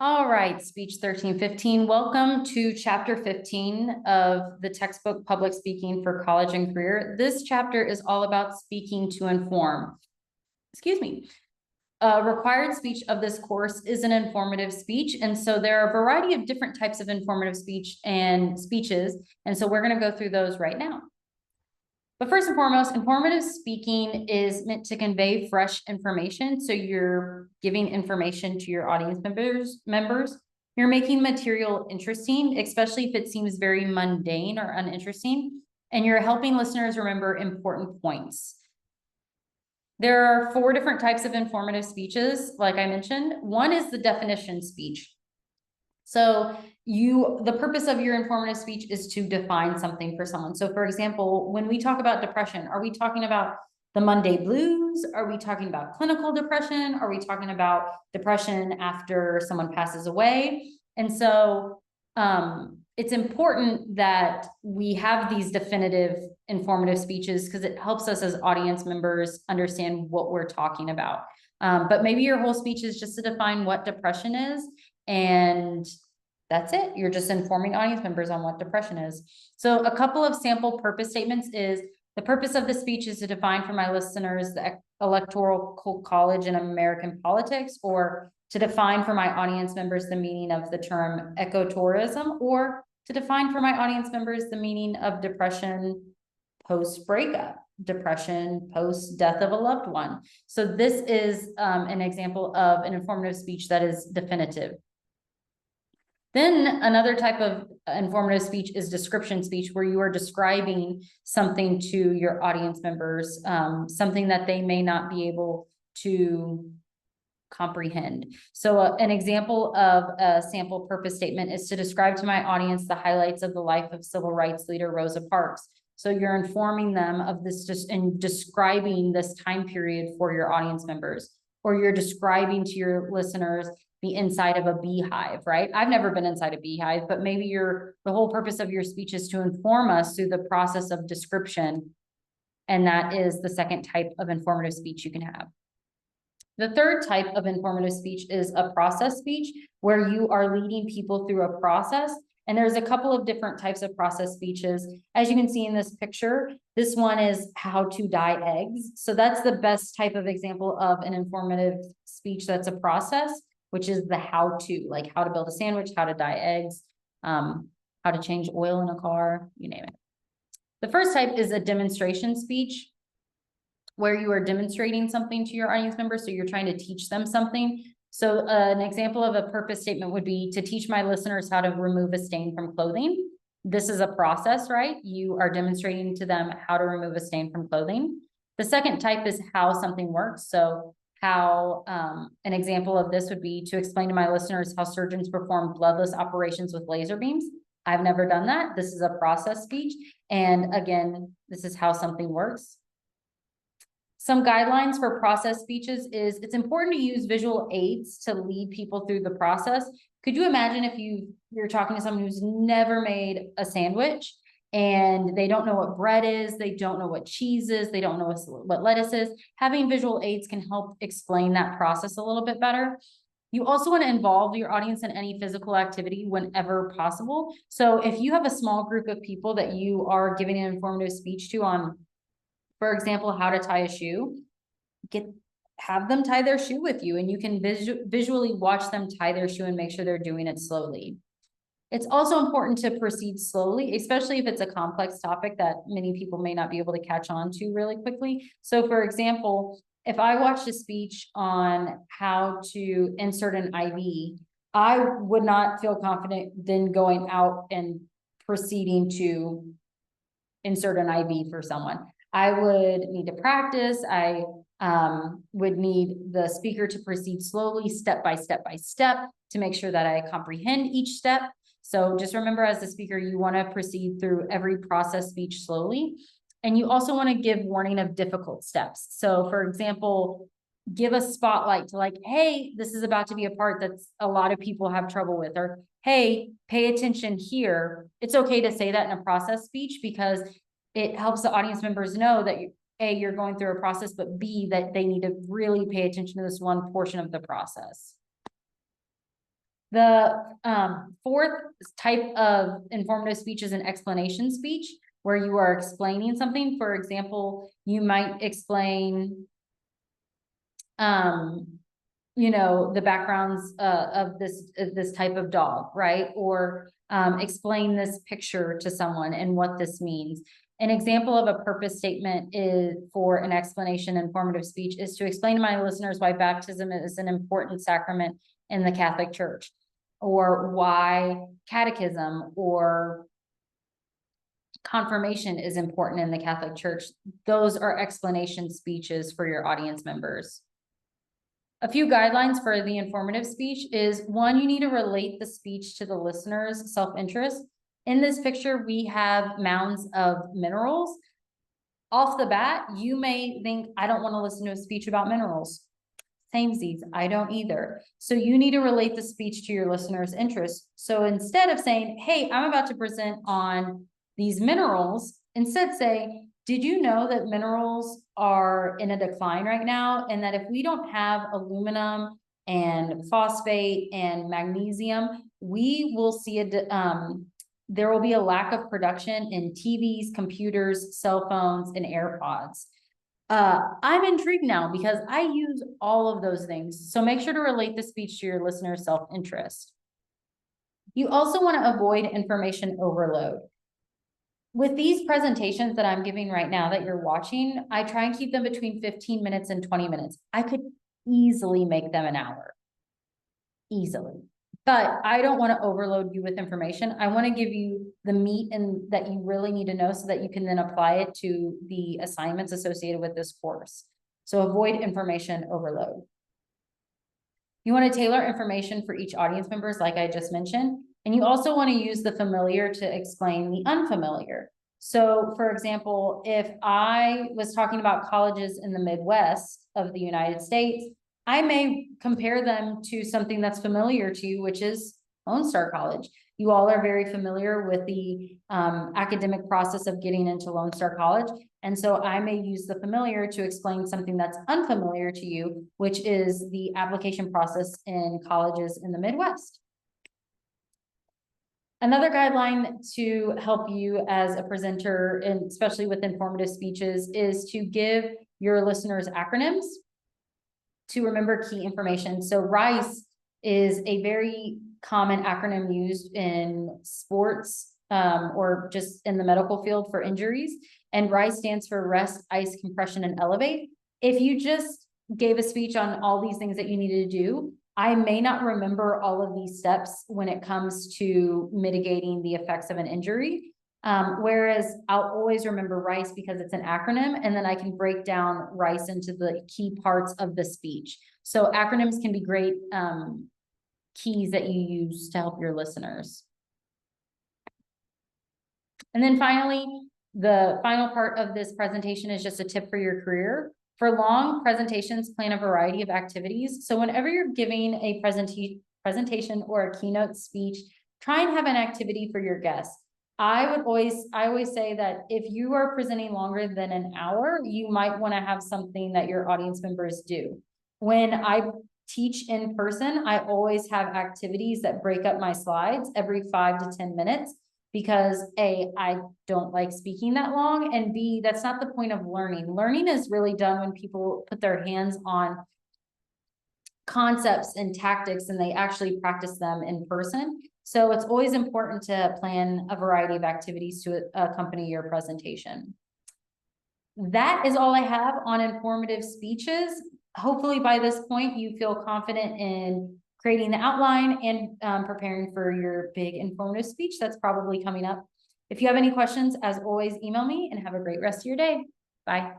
All right, speech 1315. Welcome to chapter 15 of the textbook Public Speaking for College and Career. This chapter is all about speaking to inform. Excuse me. Required speech of this course is an informative speech. And so there are a variety of different types of informative speech and speeches. And so we're going to go through those right now. But first and foremost, informative speaking is meant to convey fresh information. So you're giving information to your audience members. You're making material interesting, especially if it seems very mundane or uninteresting. And you're helping listeners remember important points. There are 4 different types of informative speeches, like I mentioned. One is the definition speech. So the purpose of your informative speech is to define something for someone. So for example, when we talk about depression, are we talking about the Monday blues? Are we talking about clinical depression? Are we talking about depression after someone passes away? And so it's important that we have these definitive informative speeches because it helps us as audience members understand what we're talking about. But maybe your whole speech is just to define what depression is, and that's it. You're just informing audience members on what depression is. So a couple of sample purpose statements is the purpose of the speech is to define for my listeners the Electoral College in American politics, or to define for my audience members the meaning of the term ecotourism, or to define for my audience members the meaning of depression post-breakup, depression post-death of a loved one. So this is an example of an informative speech that is definitive. Then another type of informative speech is description speech, where you are describing something to your audience members, something that they may not be able to comprehend. So an example of a sample purpose statement is to describe to my audience the highlights of the life of civil rights leader Rosa Parks. So you're informing them of this and describing this time period for your audience members, or you're describing to your listeners the inside of a beehive, right? I've never been inside a beehive, but maybe the whole purpose of your speech is to inform us through the process of description. And that is the second type of informative speech you can have. The third type of informative speech is a process speech, where you are leading people through a process. And there's a couple of different types of process speeches. As you can see in this picture, this one is how to dye eggs. So that's the best type of example of an informative speech that's a process, which is the how-to, like how to build a sandwich, how to dye eggs, how to change oil in a car, you name it. The first type is a demonstration speech, where you are demonstrating something to your audience members. So you're trying to teach them something. So an example of a purpose statement would be to teach my listeners how to remove a stain from clothing. This is a process, right? You are demonstrating to them how to remove a stain from clothing. The second type is how something works. So how an example of this would be to explain to my listeners how surgeons perform bloodless operations with laser beams. I've never done that. This is a process speech. And again, this is how something works. Some guidelines for process speeches is it's important to use visual aids to lead people through the process. Could you imagine if you're talking to someone who's never made a sandwich and they don't know what bread is, they don't know what cheese is, they don't know what lettuce is? Having visual aids can help explain that process a little bit better. You also want to involve your audience in any physical activity whenever possible. So if you have a small group of people that you are giving an informative speech to on, for example, how to tie a shoe, have them tie their shoe with you, and you can visually watch them tie their shoe and make sure they're doing it slowly. It's also important to proceed slowly, especially if it's a complex topic that many people may not be able to catch on to really quickly. So for example, if I watched a speech on how to insert an IV, I would not feel confident then going out and proceeding to insert an IV for someone. I would need to practice. I would need the speaker to proceed slowly, step by step by step, to make sure that I comprehend each step. So just remember, as the speaker, you want to proceed through every process speech slowly. And you also want to give warning of difficult steps. So for example, give a spotlight to like, hey, this is about to be a part that's a lot of people have trouble with, or hey, pay attention here. It's okay to say that in a process speech because it helps the audience members know that A, you're going through a process, but B, that they need to really pay attention to this one portion of the process. The fourth type of informative speech is an explanation speech, where you are explaining something. For example, you might explain, you know, the backgrounds of this type of dog, right? Or explain this picture to someone and what this means. An example of a purpose statement is for an explanation informative speech is to explain to my listeners why baptism is an important sacrament in the Catholic Church, or why catechism or confirmation is important in the Catholic Church. Those are explanation speeches for your audience members. A few guidelines for the informative speech is, one, you need to relate the speech to the listener's self-interest. In this picture, we have mounds of minerals. Off the bat, you may think, I don't want to listen to a speech about minerals. Samesies, I don't either. So you need to relate the speech to your listener's interest. So instead of saying, hey, I'm about to present on these minerals, instead say, did you know that minerals are in a decline right now? And that if we don't have aluminum and phosphate and magnesium, we will see there will be a lack of production in TVs, computers, cell phones, and AirPods. I'm intrigued now because I use all of those things. So make sure to relate the speech to your listener's self-interest. You also want to avoid information overload. With these presentations that I'm giving right now that you're watching, I try and keep them between 15 minutes and 20 minutes. I could easily make them an hour, easily. But I don't want to overload you with information. I want to give you the meat and that you really need to know so that you can then apply it to the assignments associated with this course. So avoid information overload. You want to tailor information for each audience members, like I just mentioned. And you also want to use the familiar to explain the unfamiliar. So for example, if I was talking about colleges in the Midwest of the United States, I may compare them to something that's familiar to you, which is Lone Star College. You all are very familiar with the academic process of getting into Lone Star College. And so I may use the familiar to explain something that's unfamiliar to you, which is the application process in colleges in the Midwest. Another guideline to help you as a presenter, and especially with informative speeches, is to give your listeners acronyms to remember key information. So RICE is a very common acronym used in sports or just in the medical field for injuries. And RICE stands for rest, ice, compression, and elevate. If you just gave a speech on all these things that you needed to do, I may not remember all of these steps when it comes to mitigating the effects of an injury. Whereas I'll always remember RICE because it's an acronym, and then I can break down RICE into the key parts of the speech. So acronyms can be great keys that you use to help your listeners. And then finally, the final part of this presentation is just a tip for your career. For long presentations, plan a variety of activities. So whenever you're giving a presentation or a keynote speech, try and have an activity for your guests. I always say that if you are presenting longer than an hour, you might want to have something that your audience members do. When I teach in person, I always have activities that break up my slides every 5 to 10 minutes. Because A, I don't like speaking that long, and B, that's not the point of learning. Learning is really done when people put their hands on concepts and tactics and they actually practice them in person. So it's always important to plan a variety of activities to accompany your presentation. That is all I have on informative speeches. Hopefully by this point, you feel confident in creating the outline and preparing for your big informative speech that's probably coming up. If you have any questions, as always, email me, and have a great rest of your day. Bye.